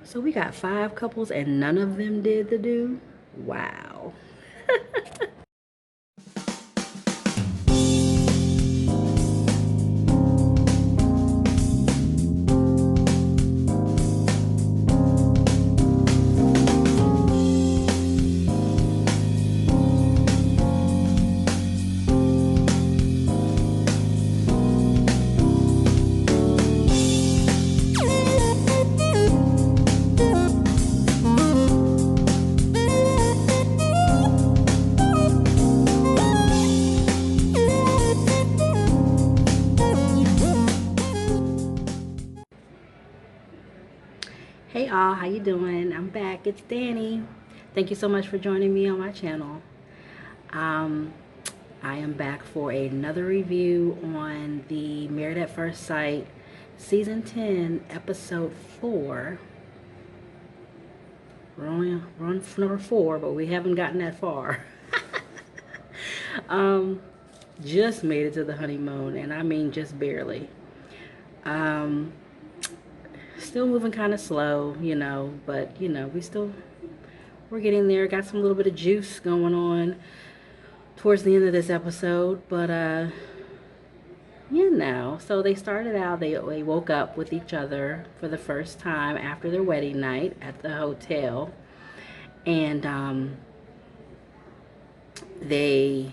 So we got 5 couples and none of them did the do? Wow. Hey all, how you doing? I'm back. It's Danny. Thank you so much for joining me on my channel. Um, I am back for another review on the Married at First Sight Season 10, Episode 4. We're on number 4, but we haven't gotten that far. um, just made it to the honeymoon, and I mean just barely. Um, Still moving kind of slow, but we're getting there. Got some little bit of juice going on towards the end of this episode, but so they started out, they woke up with each other for the first time after their wedding night at the hotel, and they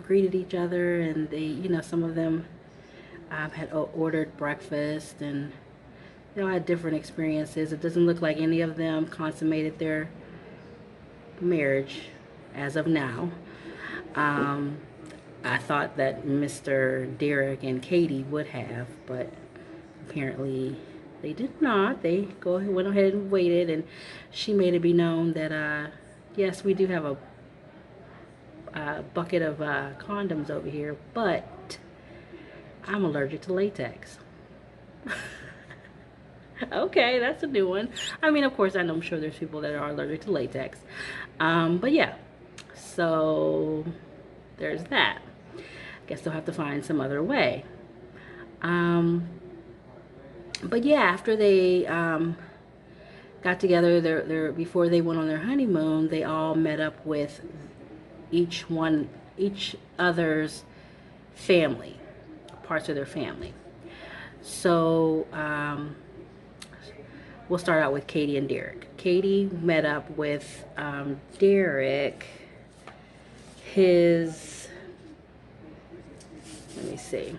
greeted each other, and they some of them had ordered breakfast, and they all had different experiences. It doesn't look like any of them consummated their marriage as of now. I thought that Mr. Derek and Katie would have, but apparently they did not. They went ahead and waited, and she made it be known that yes, we do have a bucket of condoms over here, but I'm allergic to latex. Okay, that's a new one. I mean, of course, I'm sure there's people that are allergic to latex. But yeah, so there's that. Guess they'll have to find some other way. But yeah, after they got together, before they went on their honeymoon, they all met up with each other's family, parts of their family. So we'll start out with Katie and Derek. Katie met up with Derek, let me see.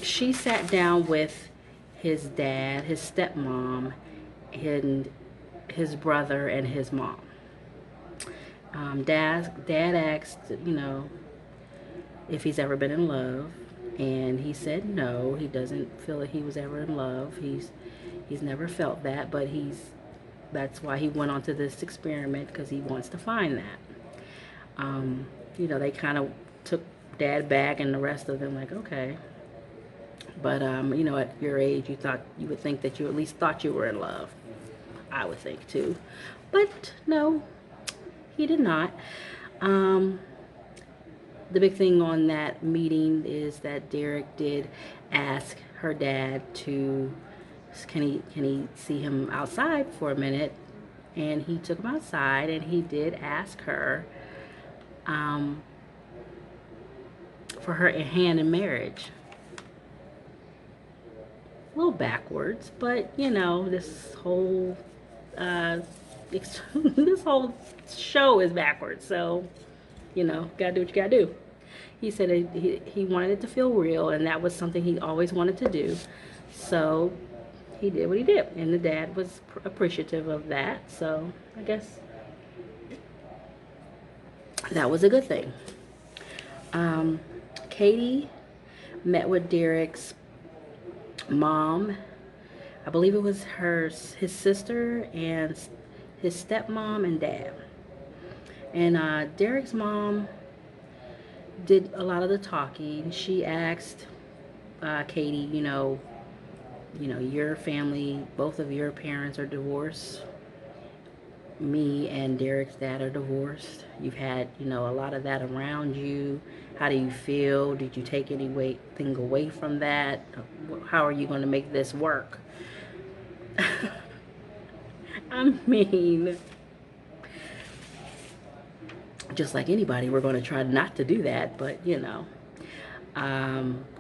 She sat down with his dad, his stepmom, and his brother and his mom. Dad asked, if he's ever been in love, and he said no. He doesn't feel that he was ever in love. He's never felt that, but that's why he went on to this experiment, because he wants to find that. They kind of took Dad back, and the rest of them like, okay. But at your age, you would think that you at least thought you were in love. I would think too, but no, he did not. The big thing on that meeting is that Derek did ask her dad to, can he see him outside for a minute, and he took him outside, and he did ask her for her hand in marriage. A little backwards, but this whole this whole show is backwards, so gotta do what you gotta do. He said he wanted it to feel real, and that was something he always wanted to do, so he did what he did, and the dad was appreciative of that, so I guess that was a good thing. Katie met with Derek's mom. I believe it was his sister and his stepmom and dad. And Derek's mom did a lot of the talking. She asked Katie, your family, both of your parents are divorced. me and Derek's dad are divorced. You've had, you know, a lot of that around you. How do you feel? Did you take anything away from that? How are you going to make this work? I mean, just like anybody, we're going to try not to do that, but you know.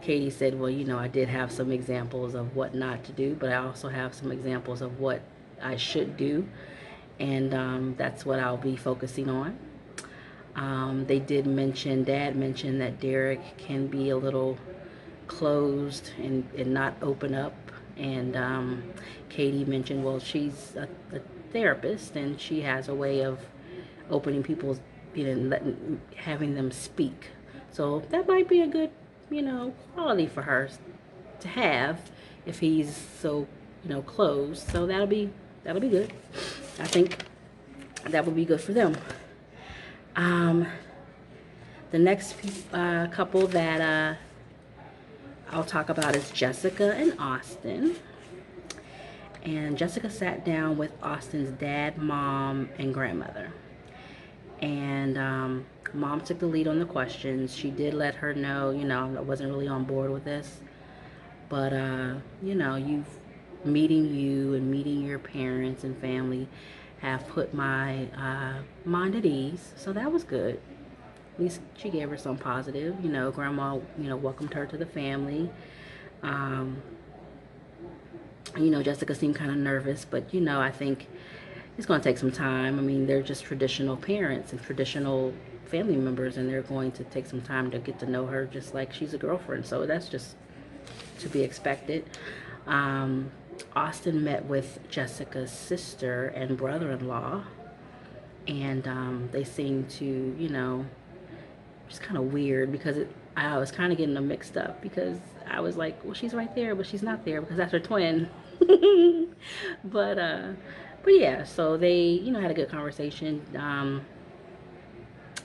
Katie said, well, you know, I did have some examples of what not to do, but I also have some examples of what I should do. And that's what I'll be focusing on. They did mention, Dad mentioned that Derek can be a little closed and not open up. And Katie mentioned, well, she's a therapist and she has a way of opening people's, you know, having them speak. So that might be a good, you know, quality for her to have if he's so, you know, closed. So that'll be good. I think that would be good for them. The next couple that I'll talk about is Jessica and Austin. And Jessica sat down with Austin's dad, mom, and grandmother. And mom took the lead on the questions. She did let her know, you know, I wasn't really on board with this. But, you know, meeting you and meeting your parents and family have put my mind at ease. So that was good. At least she gave her some positive. You know, grandma, you know, welcomed her to the family. You know, Jessica seemed kind of nervous, but, you know, I think it's going to take some time. I mean, they're just traditional parents and traditional family members, and they're going to take some time to get to know her just like she's a girlfriend. So that's just to be expected. Austin met with Jessica's sister and brother-in-law, and they seemed to, you know, just kind of weird because I was kind of getting them mixed up because I was like, well, she's right there, but she's not there because that's her twin. but yeah, so they, you know, had a good conversation.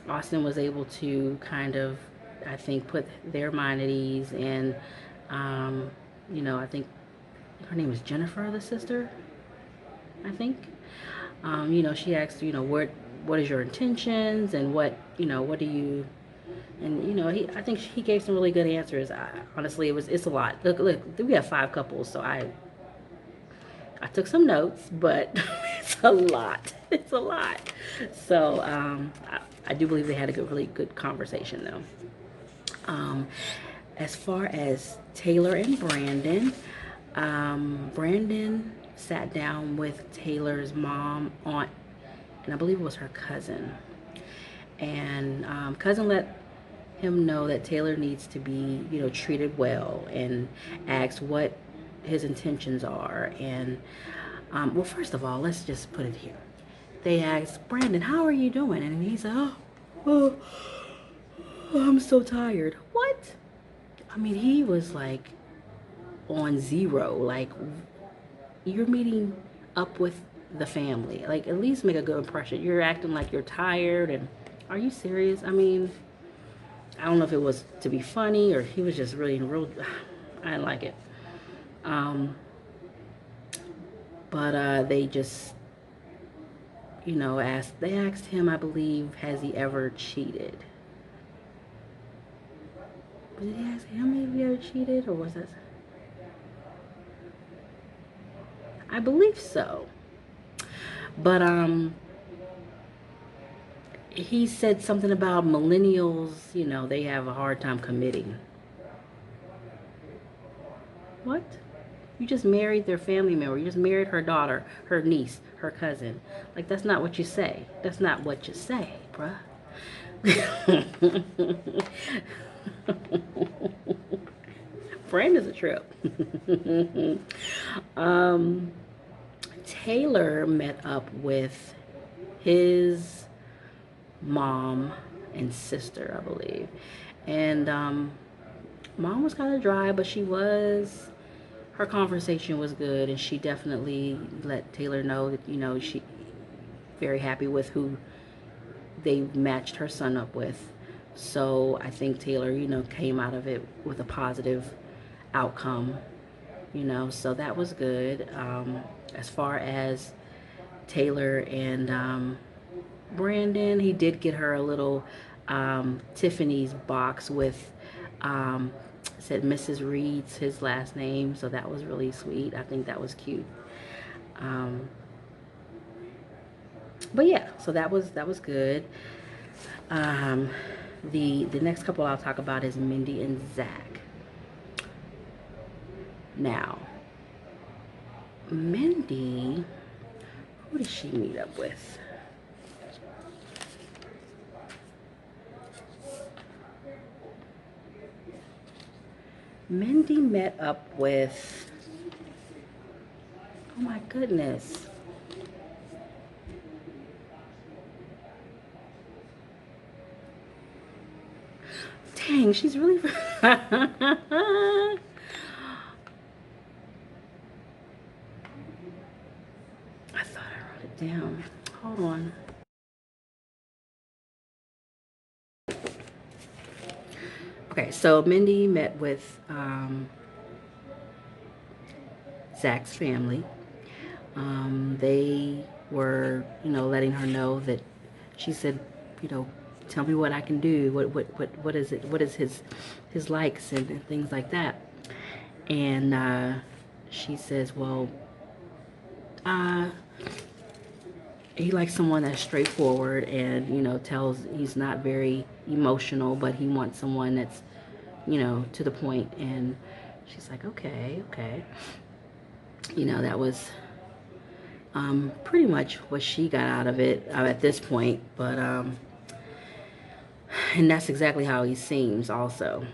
Austin was able to kind of, I think, put their mind at ease, and you know, I think her name is Jennifer, the sister, I think. You know, she asked, you know, what is your intentions and what, you know, what do you, and you know, I think he gave some really good answers. Honestly, it's a lot. Look, we have 5 couples, so I took some notes, but it's a lot. It's a lot. So I do believe they had a really good conversation, though. As far as Taylor and Brandon, Brandon sat down with Taylor's mom, aunt, and I believe it was her cousin. And cousin let him know that Taylor needs to be, you know, treated well, and asked what his intentions are. And well, first of all, let's just put it here. They asked, Brandon, how are you doing? And he said, oh, I'm so tired. What? I mean, he was like on zero. Like, you're meeting up with the family. Like, at least make a good impression. You're acting like you're tired, and are you serious? I mean, I don't know if it was to be funny or he was just really real. I didn't like it. But they just, you know, they asked him, I believe, has he ever cheated? Did he ask him if he ever cheated, or was that? I believe so. But he said something about millennials, you know, they have a hard time committing. What? You just married their family member. You just married her daughter, her niece, her cousin. Like, that's not what you say. That's not what you say, bruh. Friend is a trip. Taylor met up with his mom and sister, I believe. And mom was kind of dry, but her conversation was good, and she definitely let Taylor know that, you know, she very happy with who they matched her son up with. So I think Taylor, you know, came out of it with a positive outcome, you know, so that was good. As far as Taylor and Brandon. He did get her a little Tiffany's box with said Mrs. Reed's his last name, so that was really sweet. I think that was cute. Um, but yeah, so that was good. Um, the next couple I'll talk about is Mindy and Zach. Now, Mindy, who did she meet up with? Mindy met up with, oh my goodness. Dang, she's really... Down. Hold on. Okay, so Mindy met with Zach's family. They were, letting her know that she said, tell me what I can do. What is it? What is his likes and things like that. And she says, well, he likes someone that's straightforward and, tells he's not very emotional, but he wants someone that's, to the point. And she's like, okay. That was pretty much what she got out of it at this point. But, and that's exactly how he seems also.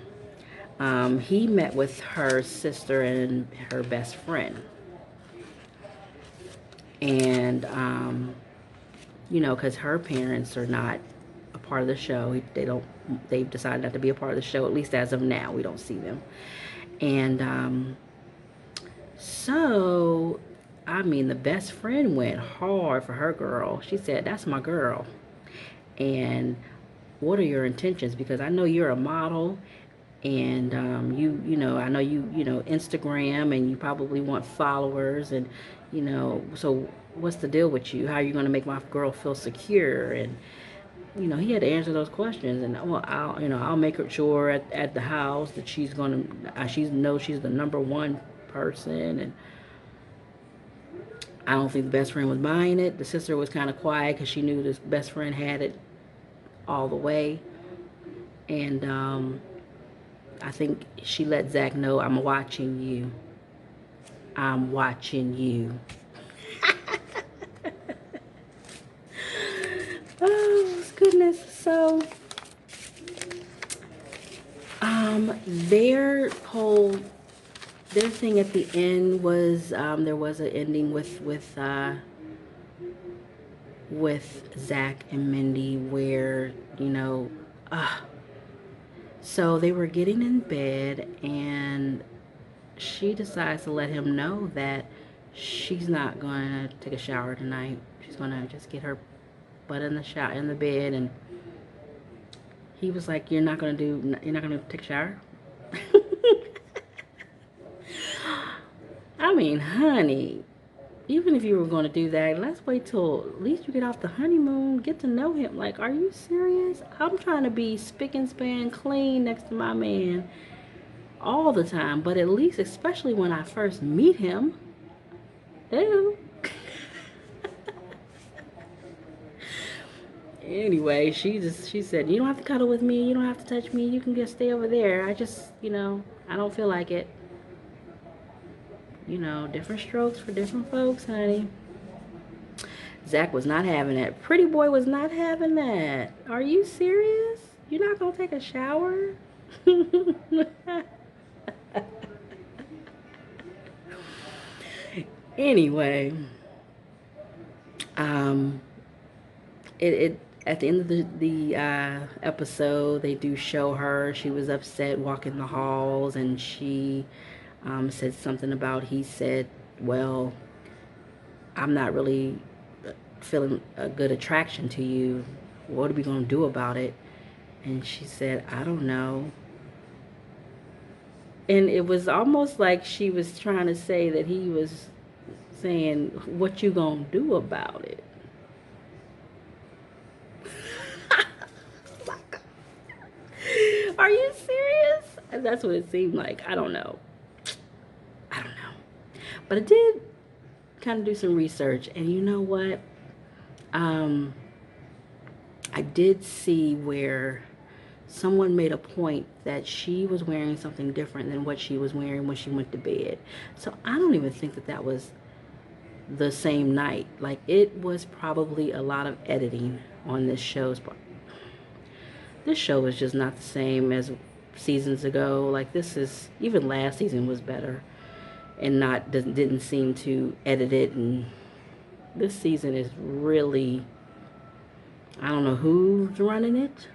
He met with her sister and her best friend. And, because her parents are not a part of the show. They've decided not to be a part of the show, at least as of now. We don't see them. And so, the best friend went hard for her girl. She said, that's my girl. And what are your intentions? Because I know you're a model, and I know you Instagram, and you probably want followers, and so what's the deal with you? How are you going to make my girl feel secure? And he had to answer those questions. And well, I'll make her sure at the house that she's going to she knows she's the number one person. And I don't think the best friend was buying it. The sister was kind of quiet because she knew this best friend had it all the way. And I think she let Zach know, I'm watching you. I'm watching you. Oh, goodness. So, their thing at the end was, there was an ending with Zach and Mindy where, so they were getting in bed, and she decides to let him know that she's not going to take a shower tonight. She's going to just get her butt in the bed. And he was like, you're not going to take a shower? Honey, even if you were going to do that, let's wait till at least you get off the honeymoon, get to know him. Like, are you serious? I'm trying to be spick and span clean next to my man all the time, but at least, especially when I first meet him. Ew. Anyway, she said, you don't have to cuddle with me, you don't have to touch me, you can just stay over there. I just, I don't feel like it. Different strokes for different folks, honey. Zach was not having that. Pretty boy was not having that. Are you serious? You're not gonna take a shower? Anyway, it at the end of the episode, they do show her. She was upset walking the halls, and she said something about, he said, well, I'm not really feeling a good attraction to you. What are we going to do about it? And she said, I don't know. And it was almost like she was trying to say that he was saying, what you gonna do about it? Are you serious? And that's what it seemed like. I don't know. I don't know. But I did kind of do some research, and you know what? Um, I did see where someone made a point that she was wearing something different than what she was wearing when she went to bed. So I don't even think that that was the same night. Like, it was probably a lot of editing on this show's part. This show is just not the same as seasons ago. Like, this is, even last season was better and not didn't seem to edit it. And this season is really, I don't know who's running it,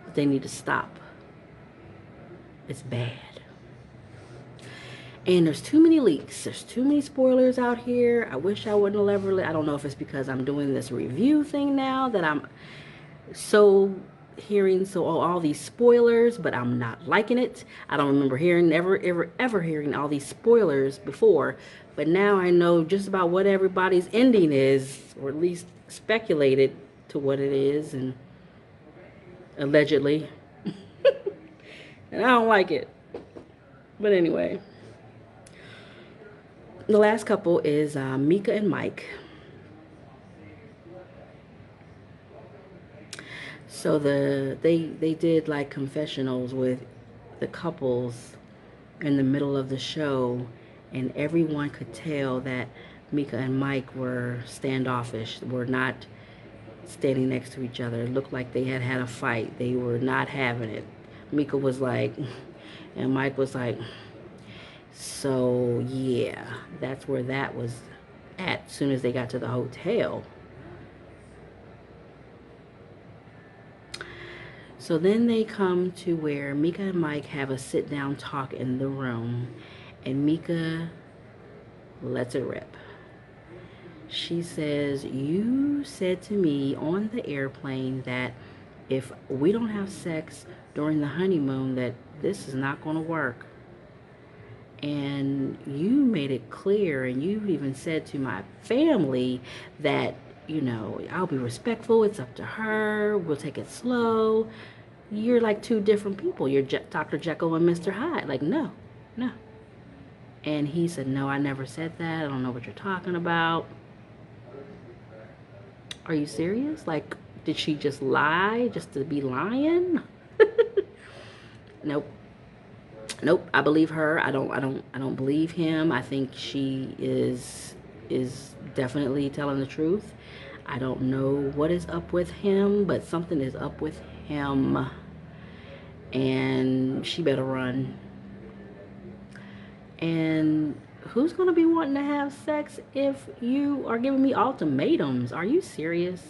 but they need to stop. It's bad. And there's too many leaks. There's too many spoilers out here. I wish I wouldn't have ever. I don't know if it's because I'm doing this review thing now that I'm so hearing all these spoilers, but I'm not liking it. I don't remember hearing ever hearing all these spoilers before, but now I know just about what everybody's ending is, or at least speculated to what it is, and allegedly. And I don't like it. But anyway, the last couple is Mika and Mike. So they did like confessionals with the couples in the middle of the show, and everyone could tell that Mika and Mike were standoffish, were not standing next to each other. It looked like they had had a fight. They were not having it. Mika was like, and Mike was like, so yeah, that's where that was at as soon as they got to the hotel. So then they come to where Mika and Mike have a sit-down talk in the room, and Mika lets it rip. She says, you said to me on the airplane that if we don't have sex during the honeymoon, that this is not going to work. And you made it clear, and you even said to my family that, you know, I'll be respectful. It's up to her. We'll take it slow. You're like two different people. You're Dr. Jekyll and Mr. Hyde. Like, no. And he said, no, I never said that. I don't know what you're talking about. Are you serious? Like, did she just lie just to be lying? Nope. I believe her. I don't believe him. I think she is definitely telling the truth. I don't know what is up with him, but something is up with him, and she better run. And who's gonna be wanting to have sex if you are giving me ultimatums? Are you serious?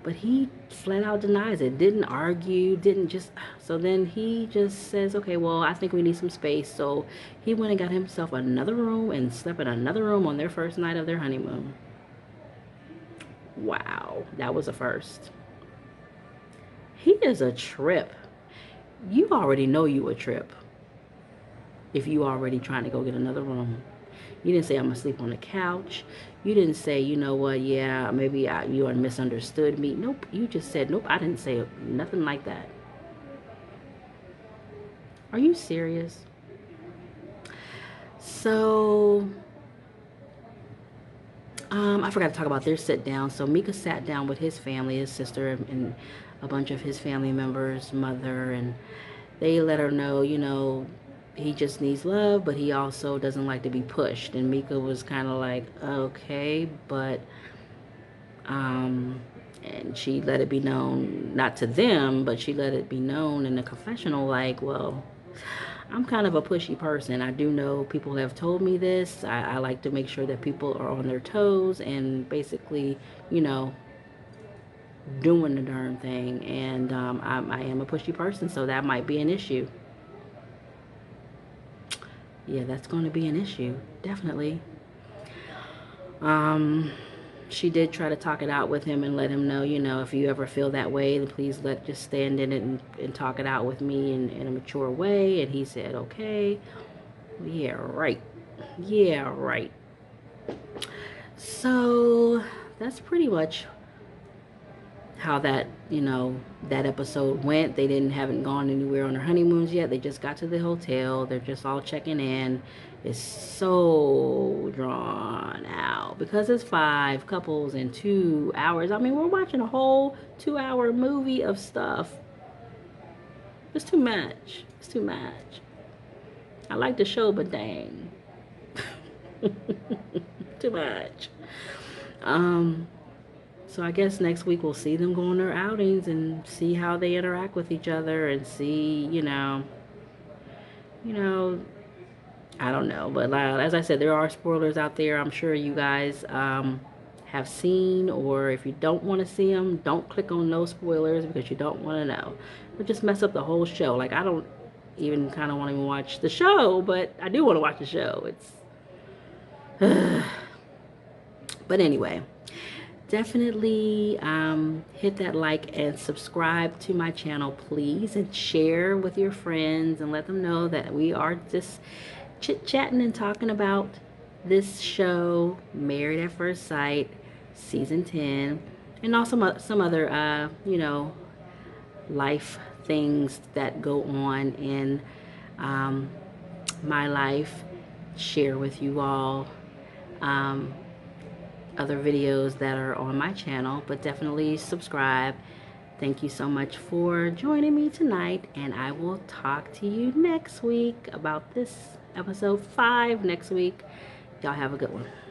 But he flat out denies it, didn't argue, didn't just, so then he just says, okay, well, I think we need some space. So he went and got himself another room and slept in another room on their first night of their honeymoon. Wow, that was a first. He is a trip. You already know you a trip if you already trying to go get another room. You didn't say, I'm going to sleep on the couch. You didn't say, you know what, yeah, maybe you misunderstood me. Nope, you just said, nope, I didn't say nothing like that. Are you serious? So, I forgot to talk about their sit down. So Mika sat down with his family, his sister, and a bunch of his family members, mother, and they let her know, you know, he just needs love, but he also doesn't like to be pushed. And Mika was kind of like, okay, but, and she let it be known, not to them, but she let it be known in the confessional, like, well, I'm kind of a pushy person. I do know people have told me this. I like to make sure that people are on their toes and basically, you know, doing the darn thing. And I am a pushy person, so that might be an issue. Yeah, that's going to be an issue, definitely. She did try to talk it out with him and let him know, you know, if you ever feel that way, then please just stand in it and talk it out with me in a mature way. And he said, okay. Yeah, right. Yeah, right. So that's pretty much how that, that episode went. They haven't gone anywhere on their honeymoons yet. They just got to the hotel. They're just all checking in. It's so drawn out because it's 5 couples in 2 hours. I mean, we're watching a whole 2 hour movie of stuff. It's too much. It's too much. I like the show, but dang. Too much. Um, So I guess next week we'll see them go on their outings and see how they interact with each other and see, you know, I don't know. But as I said, there are spoilers out there. I'm sure you guys have seen, or if you don't want to see them, don't click on no spoilers because you don't want to know. It'll just mess up the whole show. Like I don't even kind of want to watch the show, but I do want to watch the show. But anyway. Definitely hit that like and subscribe to my channel, please, and share with your friends and let them know that we are just chit-chatting and talking about this show, Married at First Sight, season 10, and also some other, life things that go on in my life. Share with you all. Other videos that are on my channel, but definitely subscribe. Thank you so much for joining me tonight, and I will talk to you next week about this episode 5 next week. Y'all have a good one.